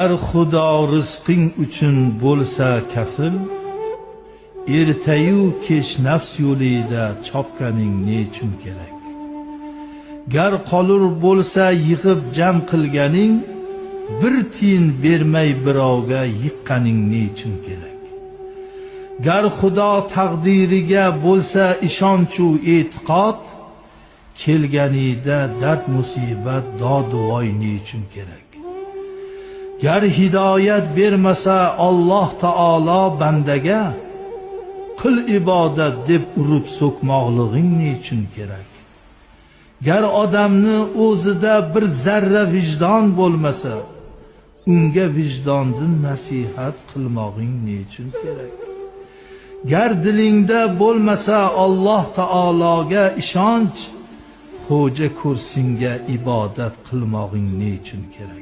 Har Xudo rizqing uchun bo'lsa kafil, ertayu kech nafs yo'lida chopganing nechun kerak? Gar qolur bo'lsa yig'ib jam qilganing, bir tiyin bermay birovga yiqqaning nechun kerak? Gar Xudo taqdiriga bo'lsa ishonchu e'tiqod, kelganida dard musibat dod-voy nechun kerak? Gar hidoyat bermasa Alloh taolo bandaga, qil ibodat deb urib so'kmoqliging nechun kerak? Gar odamni o'zida bir zarra vijdon bo'lmasa, unga vijdondan nasihat qilmog'ing nechun kerak? Gar dilingda bo'lmasa Alloh taologa ishonch, xo'ja kursinga ibodat qilmog'ing nechun kerak?